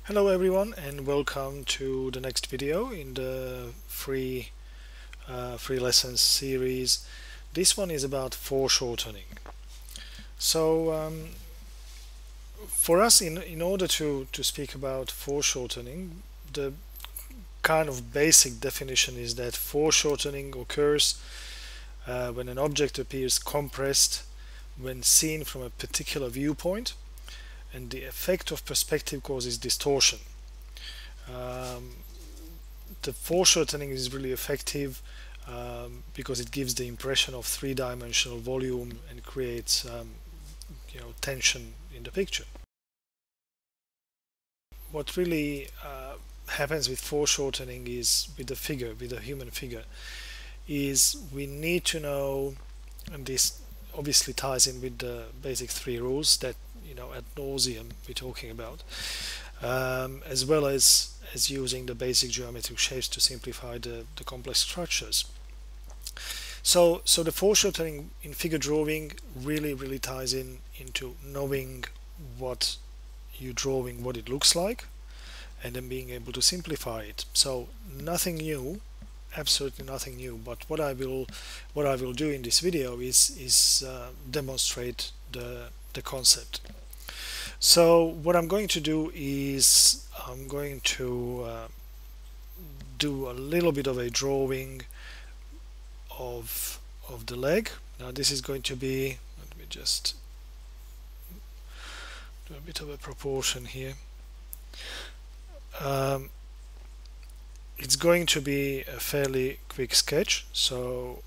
Hello everyone and welcome to the next video in the free lessons series. This one is about foreshortening. So for us in order to speak about foreshortening, the kind of basic definition is that foreshortening occurs when an object appears compressed when seen from a particular viewpoint, and the effect of perspective causes distortion. Um, the foreshortening is really effective because it gives the impression of three-dimensional volume and creates tension in the picture. What really happens with foreshortening is with the human figure, is we need to know, and this obviously ties in with the basic three rules that ad nauseum we're talking about, as well as using the basic geometric shapes to simplify the complex structures. So the foreshortening in figure drawing really ties into knowing what you're drawing, what it looks like, and then being able to simplify it. So nothing new, absolutely nothing new. But what I will do in this video is demonstrate the concept. So what I'm going to do is I'm going to do a little bit of a drawing of the leg. Now this is going to be, let me just do a bit of a proportion here. It's going to be a fairly quick sketch, so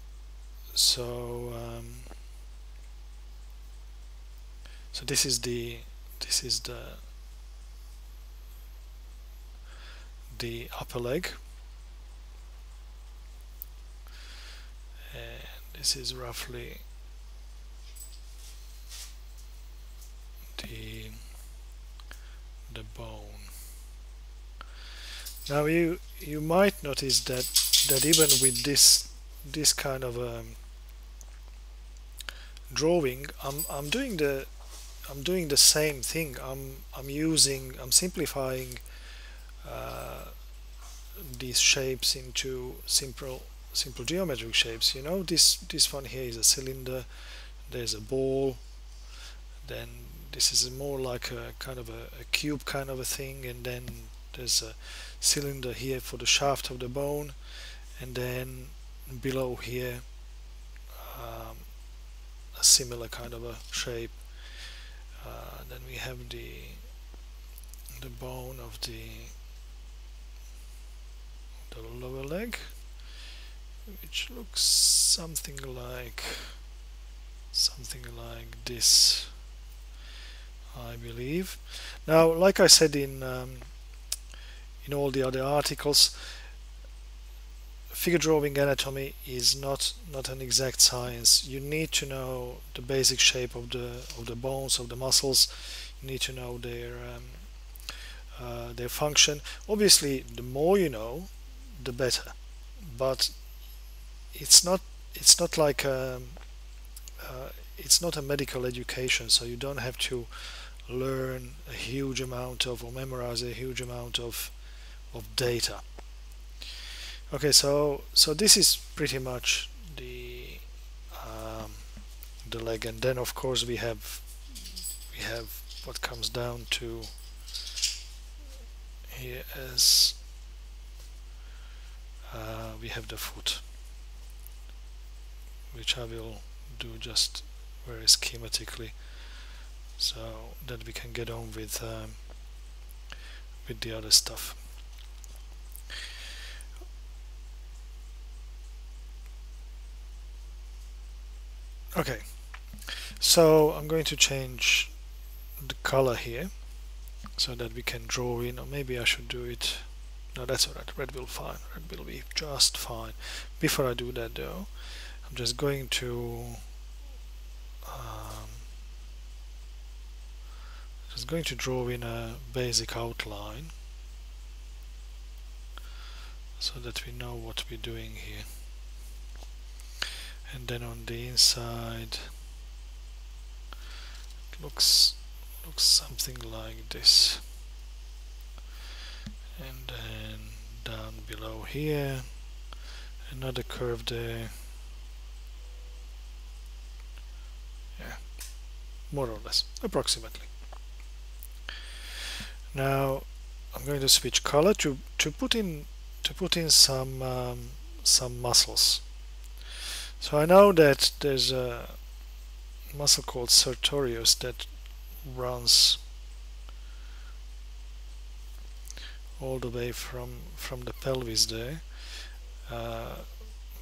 this is the upper leg, and this is roughly the bone. Now you might notice that even with this kind of drawing, I'm doing the same thing. I'm simplifying these shapes into simple geometric shapes. This one here is a cylinder, there's a ball, then this is more like a kind of a cube kind of a thing, and then there's a cylinder here for the shaft of the bone, and then below here a similar kind of a shape. Then we have the bone of the lower leg, which looks something like this, I believe. Now, like I said in all the other articles, figure drawing anatomy is not an exact science. You need to know the basic shape of the bones, of the muscles. You need to know their function. Obviously, the more you know, the better. But it's not like it's not a medical education, so you don't have to learn a huge amount of, or memorize a huge amount of data. Okay, so this is pretty much the leg, and then of course we have what comes down to here as we have the foot, which I will do just very schematically, so that we can get on with the other stuff. Okay, so I'm going to change the color here so that we can draw in, or maybe I should do it. No, that's alright. Red will be just fine. Before I do that though, I'm just going to draw in a basic outline so that we know what we're doing here. And then on the inside it looks something like this. and then down below here another curve there. Yeah, more or less, approximately. Now I'm going to switch color to put in some muscles. So I know that there's a muscle called sartorius that runs all the way from the pelvis there.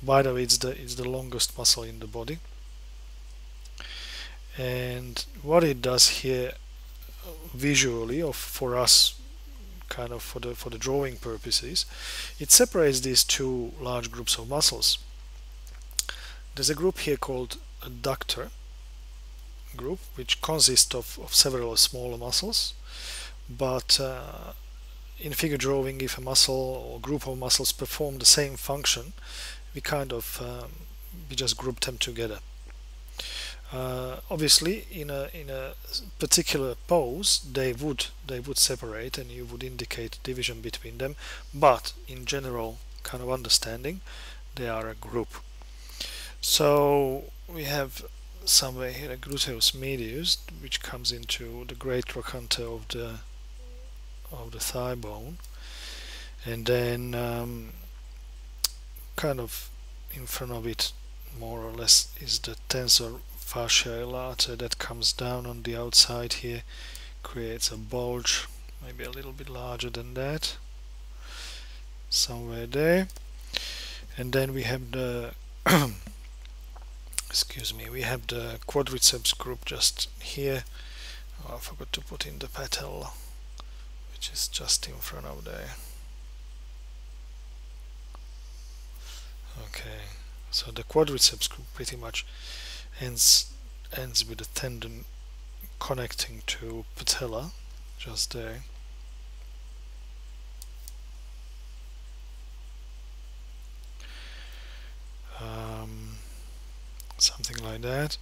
By the way, it's the longest muscle in the body, and what it does here visually, or for us, kind of for the drawing purposes, it separates these two large groups of muscles. There's a group here called adductor group, which consists of several smaller muscles, but in figure drawing, if a muscle or group of muscles perform the same function, we kind of we just group them together. Obviously, in a particular pose, they would separate, and you would indicate division between them. But in general kind of understanding, they are a group. So we have somewhere here a gluteus medius, which comes into the great trochanter of the thigh bone, and then kind of in front of it, more or less, is the tensor fasciae latae that comes down on the outside here, creates a bulge, maybe a little bit larger than that, somewhere there. And then we have the excuse me, we have the quadriceps group just here. Oh, I forgot to put in the patella, which is just in front of there. Okay, so the quadriceps group pretty much ends with a tendon connecting to patella, just there. Something like that.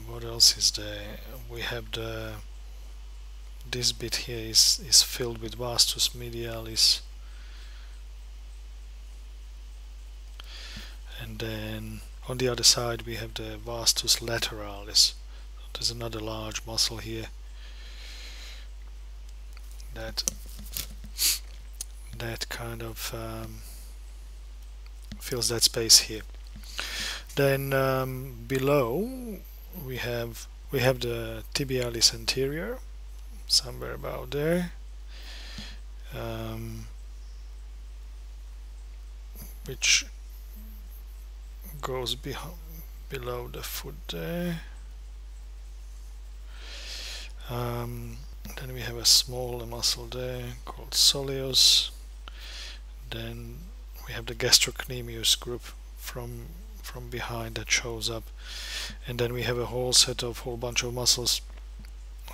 What else is there? We have this bit here is filled with vastus medialis, and then on the other side we have the vastus lateralis. There's another large muscle here that kind of fills that space here. Then below we have the tibialis anterior, somewhere about there, which goes below the foot there. Then we have a smaller muscle there called soleus. Then we have the gastrocnemius group from behind that shows up, and then we have a whole bunch of muscles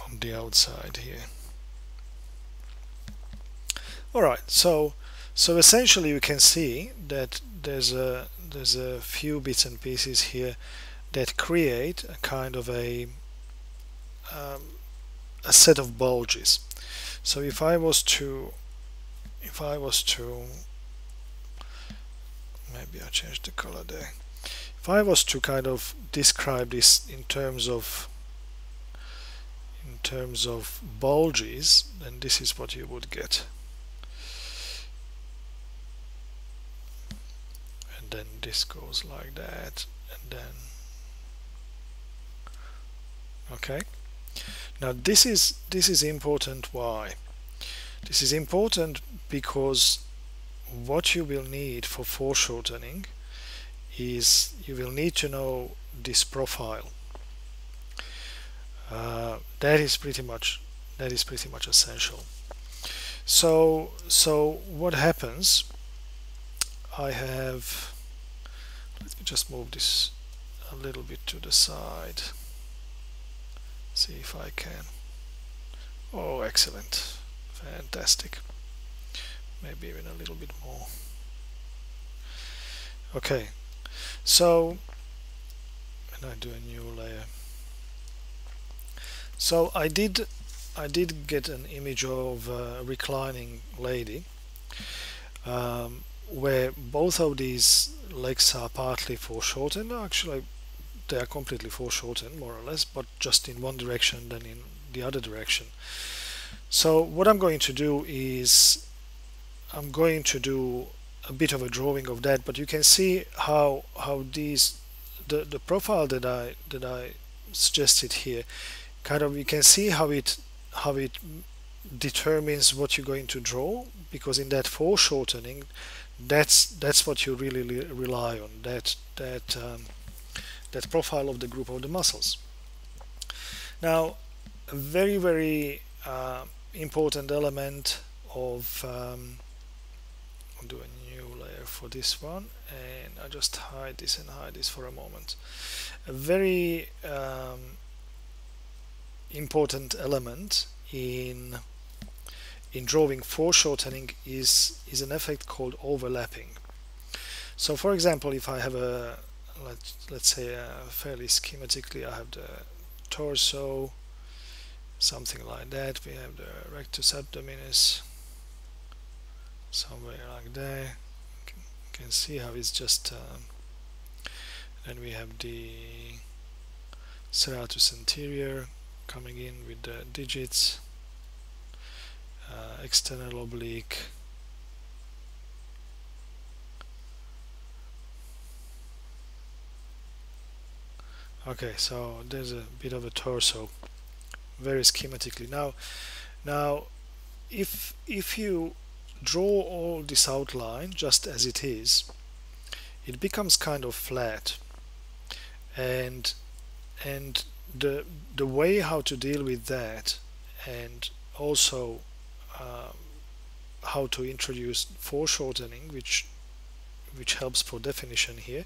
on the outside here. Alright, so essentially you can see that there's a few bits and pieces here that create a kind of a set of bulges. So if I was to maybe I change the color there. If I was to kind of describe this in terms of bulges, then this is what you would get. And then this goes like that, and then okay. Now this is important. Why? This is important because what you will need for foreshortening is you will need to know this profile. That is pretty much essential. So what happens? I have, let me just move this a little bit to the side. See if I can. Oh, excellent, fantastic. Maybe even a little bit more. Okay, so and I do a new layer. So I did I did get an image of a reclining lady, where both of these legs are partly foreshortened. Actually, they are completely foreshortened, more or less, but just in one direction than in the other direction. So what I'm going to do is I'm going to do a bit of a drawing of that, but you can see how these the profile that I suggested here, kind of, you can see how it determines what you're going to draw, because in that foreshortening, that's what you really rely on, that profile of the group of the muscles. Now, a very important element of I'll do a new layer for this one, and I just hide this and hide this for a moment. A very important element in drawing foreshortening is an effect called overlapping. So for example, if I have let's say fairly schematically, I have the torso, something like that. We have the rectus abdominis, somewhere like there. You can see how it's just then we have the serratus anterior coming in with the digits, external oblique, okay, so there's a bit of a torso, very schematically. Now if you draw all this outline just as it is, it becomes kind of flat, and the way how to deal with that, and also how to introduce foreshortening, which helps for definition here,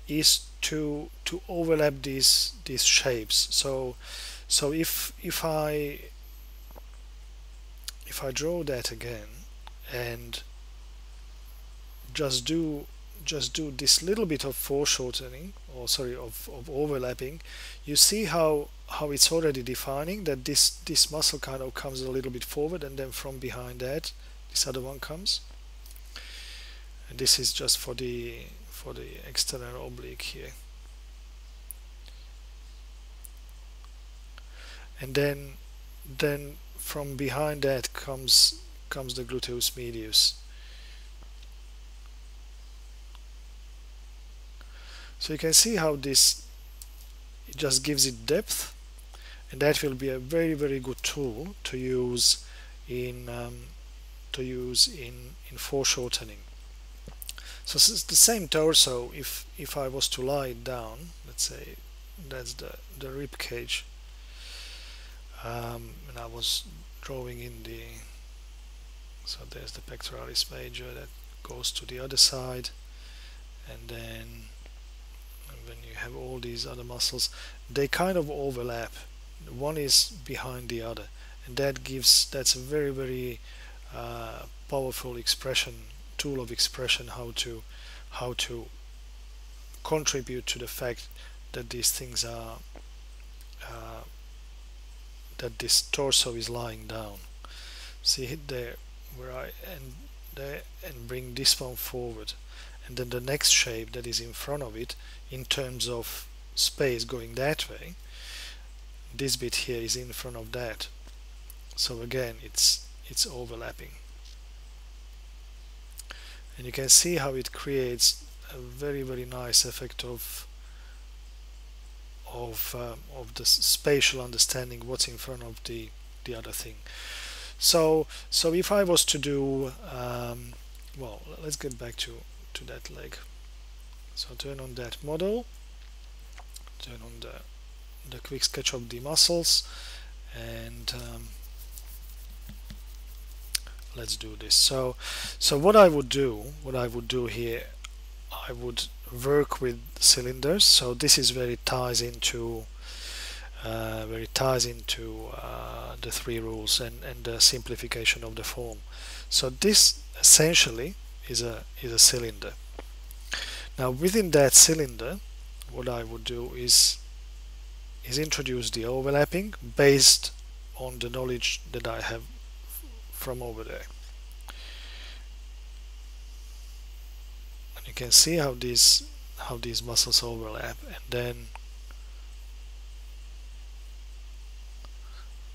is to overlap these shapes. So if I draw that again and just do this little bit of foreshortening, or sorry, of overlapping, you see how it's already defining that this muscle kind of comes a little bit forward, and then from behind that this other one comes, and this is just for the external oblique here. And then from behind that comes the gluteus medius. So you can see how this just gives it depth, and that will be a very good tool to use in foreshortening. So it's the same torso. If I was to lie it down, let's say that's the rib cage, and I was drawing in so there's the pectoralis major that goes to the other side, and then when you have all these other muscles, they kind of overlap. One is behind the other, and that's a very powerful tool of expression, how to contribute to the fact that these things are that this torso is lying down. See, hit there where I end there and bring this one forward, and then the next shape that is in front of it, in terms of space going that way, this bit here is in front of that. So again, it's overlapping, and you can see how it creates a very nice effect of the spatial understanding what's in front of the other thing. So if I was to do well, let's get back to that leg. So turn on that model, turn on the quick sketch of the muscles, and let's do this. So what I would do here, I would work with cylinders. So this is where it ties into the three rules and the simplification of the form. So this essentially is a cylinder. Now within that cylinder, what I would do is introduce the overlapping based on the knowledge that I have from over there. And you can see how these muscles overlap, and then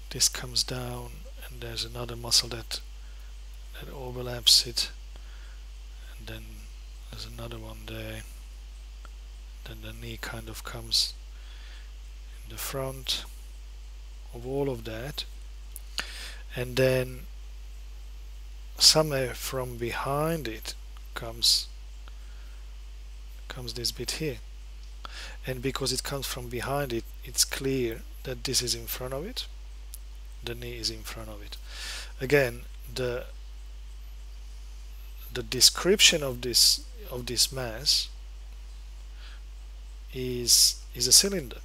this comes down, and there's another muscle that overlaps it, and then there's another one there. Then the knee kind of comes in the front of all of that, and then somewhere from behind it comes this bit here. And because it comes from behind it, it's clear that this is in front of it, the knee is in front of it. Again, the description of this mass is a cylinder.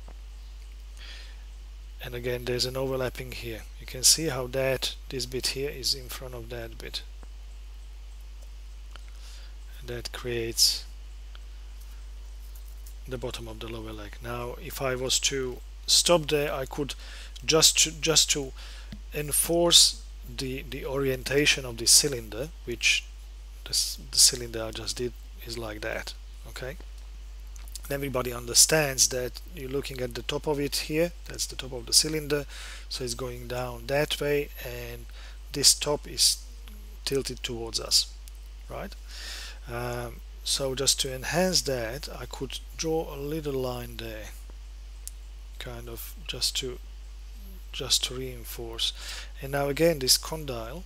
And again, there's an overlapping here. You can see how this bit here is in front of that bit, and that creates the bottom of the lower leg. Now if I was to stop there, I could just to enforce the orientation of the cylinder, which the cylinder I just did is like that. Okay, and everybody understands that you're looking at the top of it here. That's the top of the cylinder, so it's going down that way, and this top is tilted towards us, right? So just to enhance that, I could draw a little line there, kind of just to reinforce. And now again, this condyle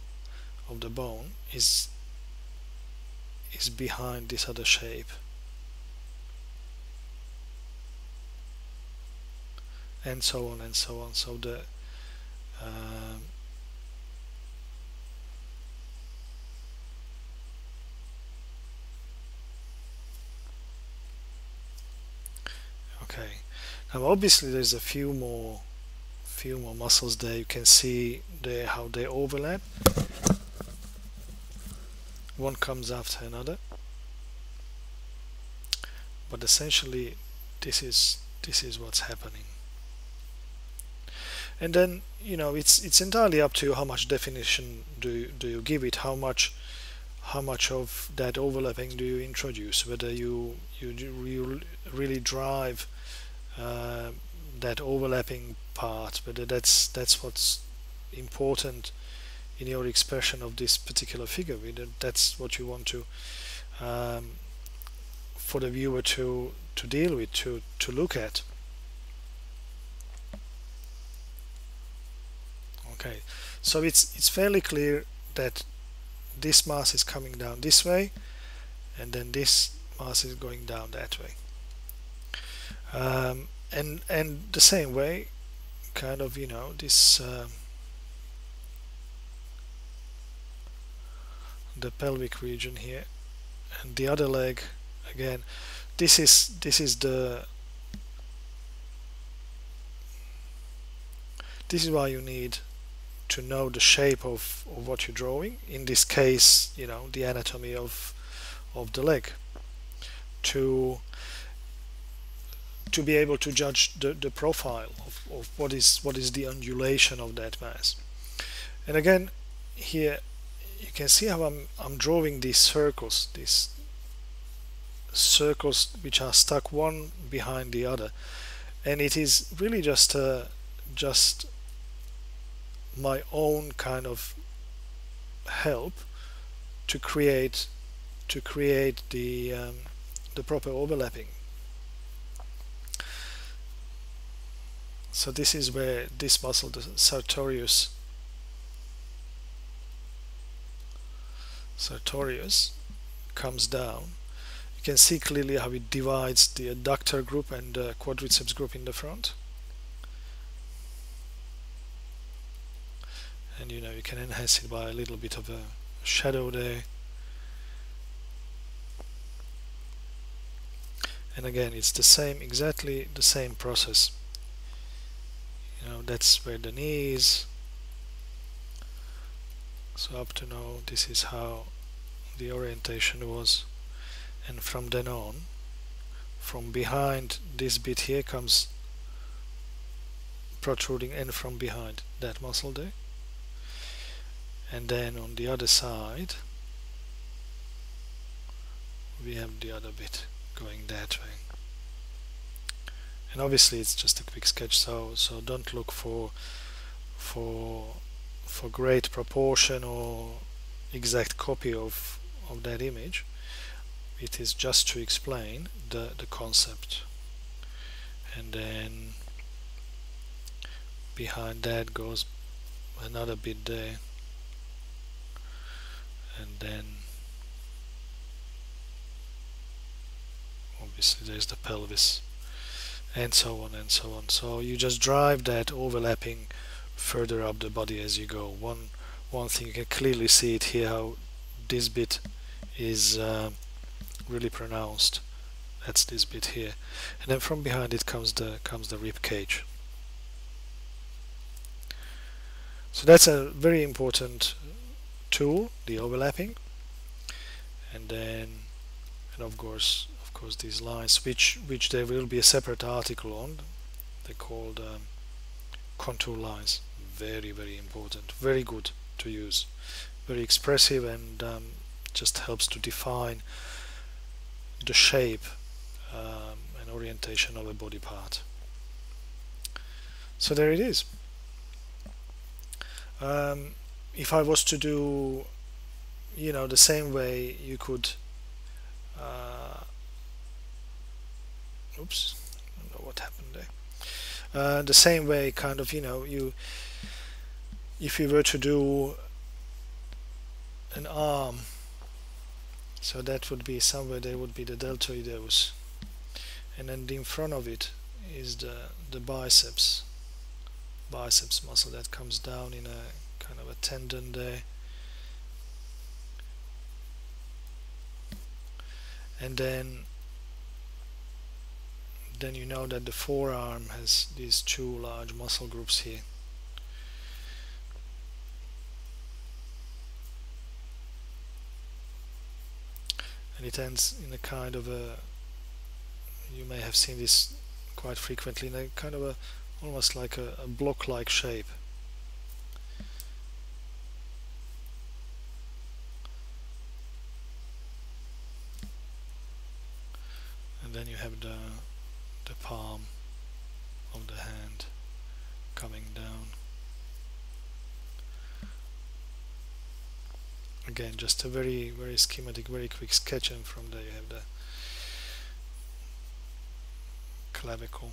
of the bone is behind this other shape, and so on and so on. So the okay, now obviously there's a few more muscles there. You can see there how they overlap. One comes after another, but essentially this is what's happening. And then, you know, it's entirely up to you how much definition do you give it, how much of that overlapping do you introduce, whether you really drive that overlapping part, whether that's what's important in your expression of this particular figure, whether that's what you want to for the viewer to deal with, to look at. Okay, so it's fairly clear that this mass is coming down this way, and then this mass is going down that way. And the same way, kind of, you know, this the pelvic region here, and the other leg again. This is why you need to know the shape of what you're drawing. In this case, you know, the anatomy of the leg, to be able to judge the profile of what is the undulation of that mass. And again, here you can see how I'm drawing these circles which are stuck one behind the other, and it is really just my own kind of help to create the proper overlapping. So this is where this muscle, the sartorius comes down. You can see clearly how it divides the adductor group and the quadriceps group in the front. And you know, you can enhance it by a little bit of a shadow there. And again, it's the same, exactly the same process. You know, that's where the knee is. So up to now, this is how the orientation was, and from then on, from behind this bit here comes protruding and from behind that muscle there, and then on the other side we have the other bit going that way. And obviously it's just a quick sketch, so don't look for great proportion or exact copy of that image. It is just to explain the concept. And then behind that goes another bit there, and then obviously there's the pelvis, and so on and so on. So you just drive that overlapping further up the body as you go. One thing you can clearly see it here, how this bit is really pronounced. That's this bit here, and then from behind it comes the rib cage. So that's a very important tool, the overlapping, and then of course these lines, which there will be a separate article on. They're called contour lines. Very, very important, very good to use, very expressive, and just helps to define the shape and orientation of a body part. So there it is. If I was to do, the same way, you could oops, I don't know what happened there. The same way, kind of, if you were to do an arm, so that would be somewhere there would be the deltoideus, and then in front of it is the biceps muscle that comes down in a kind of a tendon there, and then you know that the forearm has these two large muscle groups here. And it ends in a kind of a, you may have seen this quite frequently, in a kind of almost like a block-like shape. And then you have the palm of the hand coming down. Again, just a very, very schematic, very quick sketch, and from there you have the clavicle.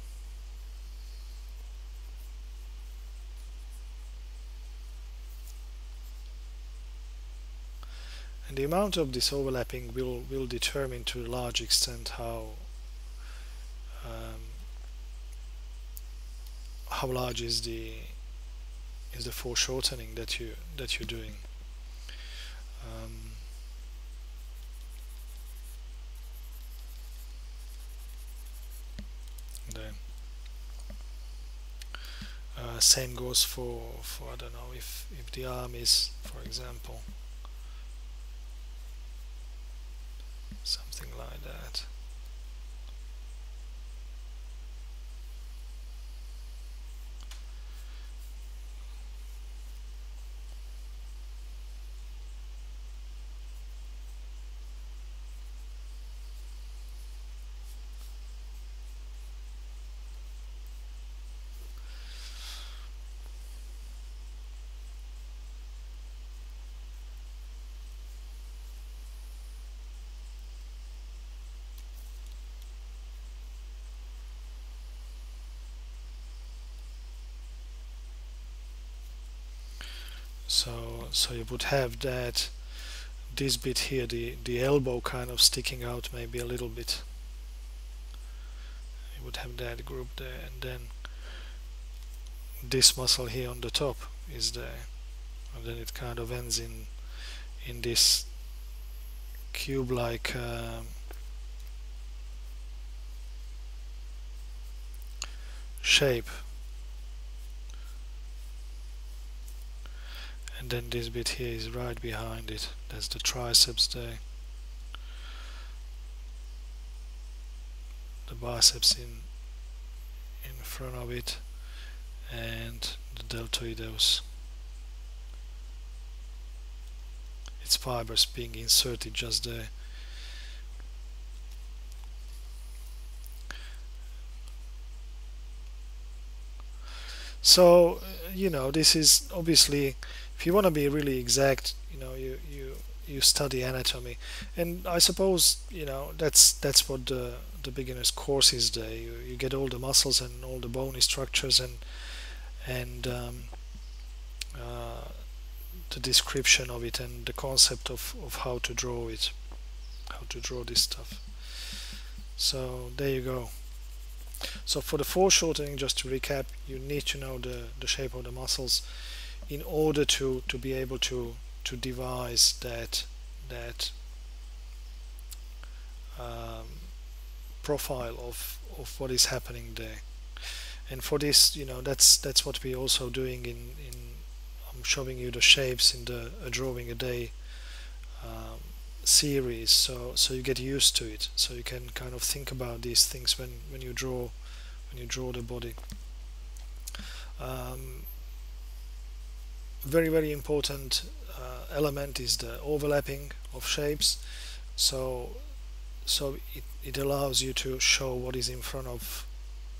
And the amount of this overlapping will determine to a large extent how large is the foreshortening that you're doing. Then same goes for I don't know, if the arm is, for example, something like that. So you would have this bit here, the elbow kind of sticking out maybe a little bit. You would have that group there, and then this muscle here on the top is there, and then it kind of ends in this cube-like shape. And then this bit here is right behind it. That's the triceps there. The biceps in front of it, and the deltoideus, its fibers being inserted just there. So this is obviously, if you want to be really exact, you study anatomy, and I suppose that's what the beginner's course is there. You get all the muscles and all the bony structures and uh, the description of it and the concept of how to draw it, how to draw this stuff. So there you go. So for the foreshortening, just to recap, you need to know the shape of the muscles in order to be able to devise that um, profile of what is happening there. And for this, that's what we're also doing in I'm showing you the shapes in the a drawing a day um, series, so you get used to it, so you can kind of think about these things when you draw the body. um, Very, very important element is the overlapping of shapes. So so it allows you to show what is in front of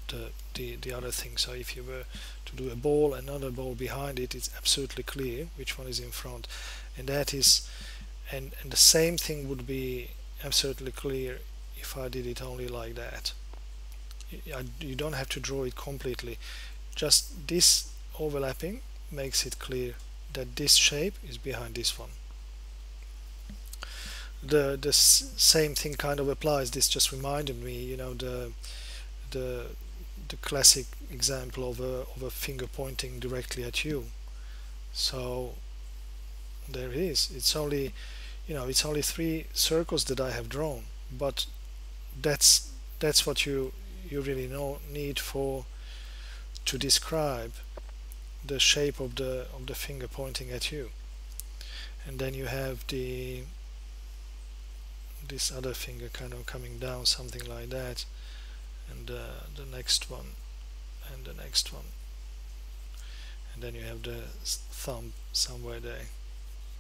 the other thing. So if you were to do a ball, another ball behind it, it's absolutely clear which one is in front, and that is and the same thing would be absolutely clear if I did it only like that. You don't have to draw it completely, just this overlapping makes it clear that this shape is behind this one. The same thing kind of applies. This just reminded me, the the classic example of a finger pointing directly at you. So there it is. It's only three circles that I have drawn, but that's what you really need for to describe the shape of the finger pointing at you. And then you have this other finger kind of coming down, something like that, and the next one and the next one, and then you have the thumb somewhere there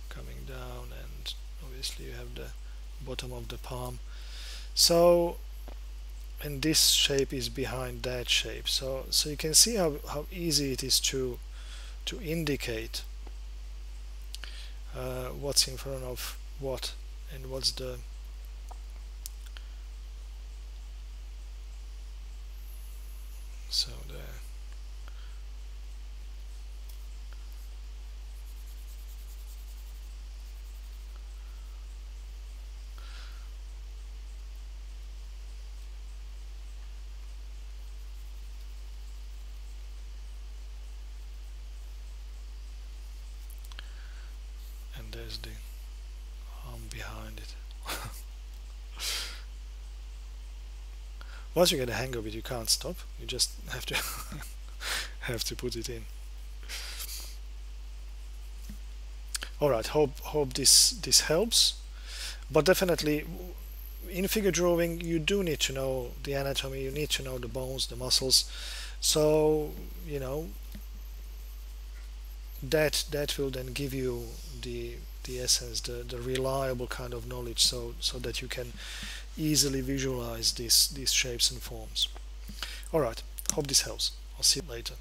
coming down, and obviously you have the bottom of the palm. So, and this shape is behind that shape. So you can see how easy it is to indicate what's in front of what, and what's the so there. And there's the arm behind it. Once you get a hang of it, you can't stop. You just have to have to put it in. All right. Hope this helps. But definitely, in figure drawing, you do need to know the anatomy. You need to know the bones, the muscles. So that will then give you the essence, the reliable kind of knowledge, so that you can easily visualize these shapes and forms. All right. Hope this helps. I'll see you later.